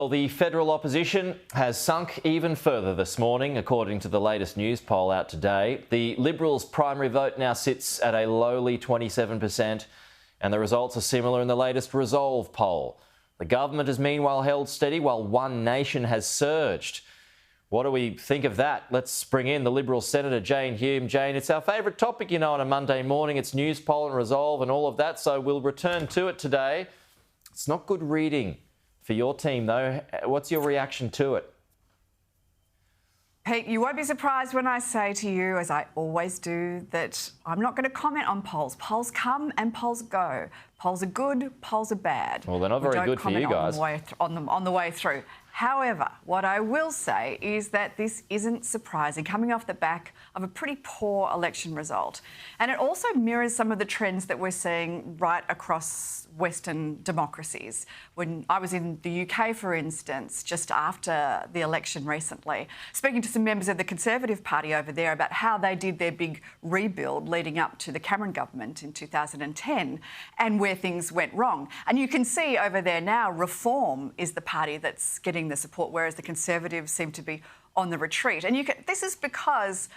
Well, the federal opposition has sunk even further this morning, according to the latest Newspoll out today. The Liberals' primary vote now sits at a lowly 27%, and the results are similar in the latest Resolve poll. The government has meanwhile held steady while One Nation has surged. What do we think of that? Let's bring in the Liberal Senator Jane Hume. Jane, it's our favourite topic, on a Monday morning. It's Newspoll and Resolve and all of that, so we'll return to it today. It's not good reading for your team, though. What's your reaction to it? Pete, you won't be surprised when I say to you, as I always do, that I'm not going to comment on polls. Polls come and polls go. Polls are good, polls are bad. Well, they're not very good for you guys. On the way through. However, what I will say is that this isn't surprising, coming off the back of a pretty poor election result. And it also mirrors some of the trends that we're seeing right across Western democracies. When I was in the UK, for instance, just after the election recently, speaking to some members of the Conservative Party over there about how they did their big rebuild leading up to the Cameron government in 2010 and where things went wrong. And you can see over there now, Reform is the party that's getting the support, whereas the Conservatives seem to be on the retreat. And this is because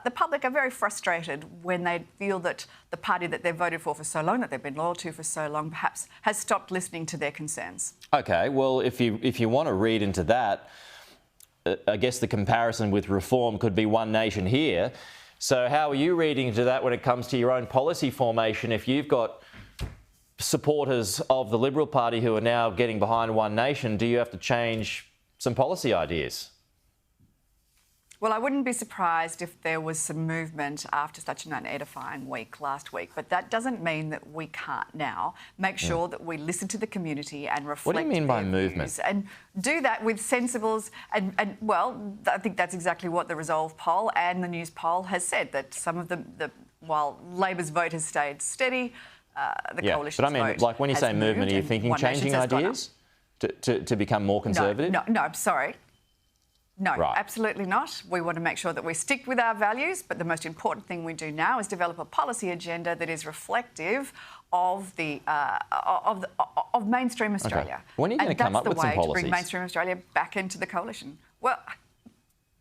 the public are very frustrated when they feel that the party that they've voted for so long, that they've been loyal to for so long, perhaps has stopped listening to their concerns. OK, well, if you want to read into that, I guess the comparison with Reform could be One Nation here. So how are you reading into that when it comes to your own policy formation? If you've got supporters of the Liberal Party who are now getting behind One Nation, do you have to change some policy ideas? Well, I wouldn't be surprised if there was some movement after such an unedifying week last week, but that doesn't mean that we can't now make sure that we listen to the community and reflect. What do you mean by movement? And do that with sensibles and well, I think that's exactly what the Resolve poll and the Newspoll has said, that some of while Labor's vote has stayed steady, the coalition's but I mean, like when you say movement, are you thinking changing ideas to become more conservative? No, I'm sorry. No, right. Absolutely not. We want to make sure that we stick with our values, but the most important thing we do now is develop a policy agenda that is reflective of of mainstream Australia. Okay. When are you going to come up with some policies? And that's the way to bring mainstream Australia back into the coalition. Well,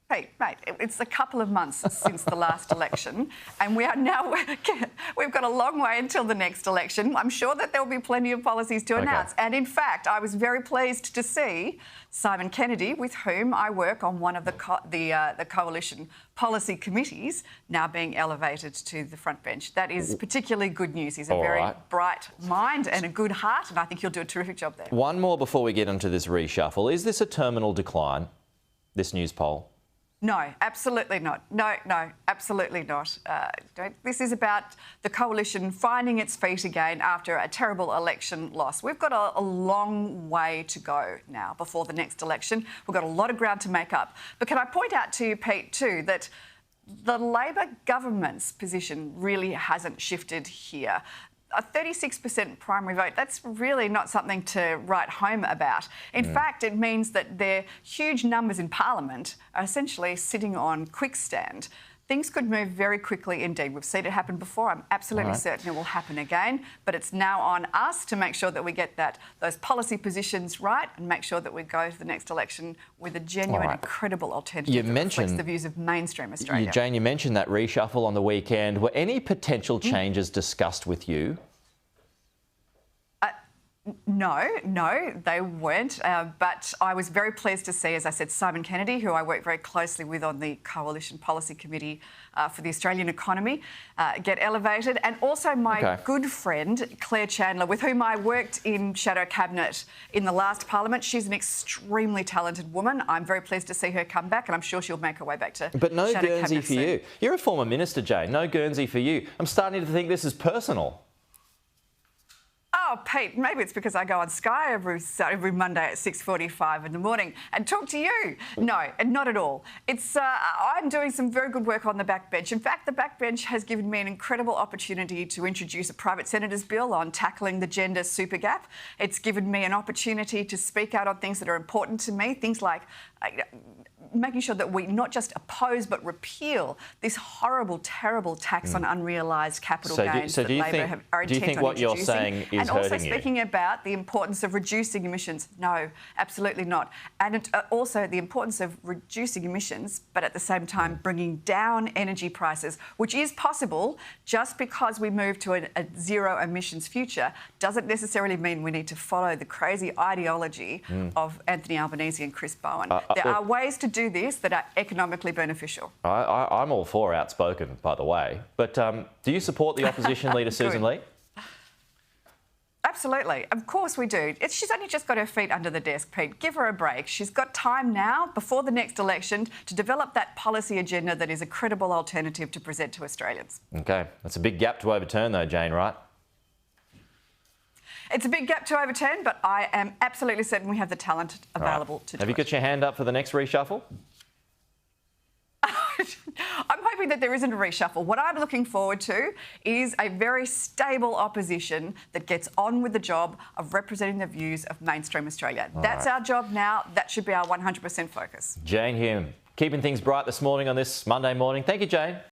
hey, mate, it's a couple of months since the last election, and we've got a long way until the next election. I'm sure that there will be plenty of policies to announce. And in fact, I was very pleased to see Simon Kennedy, with whom I work on one of the coalition policy committees, now being elevated to the front bench. That is particularly good news. He's a very bright mind and a good heart, and I think he'll do a terrific job there. One more before we get into this reshuffle. Is this a terminal decline, this Newspoll? No, absolutely not. No, absolutely not. This is about the coalition finding its feet again after a terrible election loss. We've got a long way to go now before the next election. We've got a lot of ground to make up. But can I point out to you, Pete, too, that the Labor government's position really hasn't shifted here. A 36% primary vote, that's really not something to write home about. In fact, it means that their huge numbers in Parliament are essentially sitting on quicksand. Things could move very quickly indeed. We've seen it happen before. I'm absolutely certain it will happen again. But it's now on us to make sure that we get those policy positions right and make sure that we go to the next election with a genuine and credible alternative that reflects the views of mainstream Australia. Jane, you mentioned that reshuffle on the weekend. Were any potential changes discussed with you? No, they weren't. But I was very pleased to see, as I said, Simon Kennedy, who I work very closely with on the Coalition Policy Committee for the Australian economy, get elevated. And also my good friend, Claire Chandler, with whom I worked in Shadow Cabinet in the last Parliament. She's an extremely talented woman. I'm very pleased to see her come back, and I'm sure she'll make her way back to But no Shadow Guernsey Cabinet for you. You're a former minister, Jane. No Guernsey for you. I'm starting to think this is personal. Oh, Pete, maybe it's because I go on Sky every Monday at 6:45 in the morning and talk to you. No, and not at all. It's I'm doing some very good work on the Backbench. In fact, the Backbench has given me an incredible opportunity to introduce a private senator's bill on tackling the gender super gap. It's given me an opportunity to speak out on things that are important to me, things like making sure that we not just oppose but repeal this horrible, terrible tax on unrealised capital gains that Labor are intent on introducing. Do you think what you're saying is and also hurting you? speaking about the importance of reducing emissions. No, absolutely not. And also the importance of reducing emissions, but at the same time bringing down energy prices, which is possible. Just because we move to a zero emissions future doesn't necessarily mean we need to follow the crazy ideology of Anthony Albanese and Chris Bowen. There are ways to do this that are economically beneficial. I'm all for outspoken, by the way. But do you support the opposition leader, Susan Lee? Absolutely. Of course we do. She's only just got her feet under the desk, Pete. Give her a break. She's got time now, before the next election, to develop that policy agenda that is a credible alternative to present to Australians. OK. That's a big gap to overturn, though, Jane, right? It's a big gap to overturn, but I am absolutely certain we have the talent available to do it. Have you got your hand up for the next reshuffle? I'm hoping that there isn't a reshuffle. What I'm looking forward to is a very stable opposition that gets on with the job of representing the views of mainstream Australia. That's our job now. That should be our 100% focus. Jane Hume, keeping things bright this morning on this Monday morning. Thank you, Jane.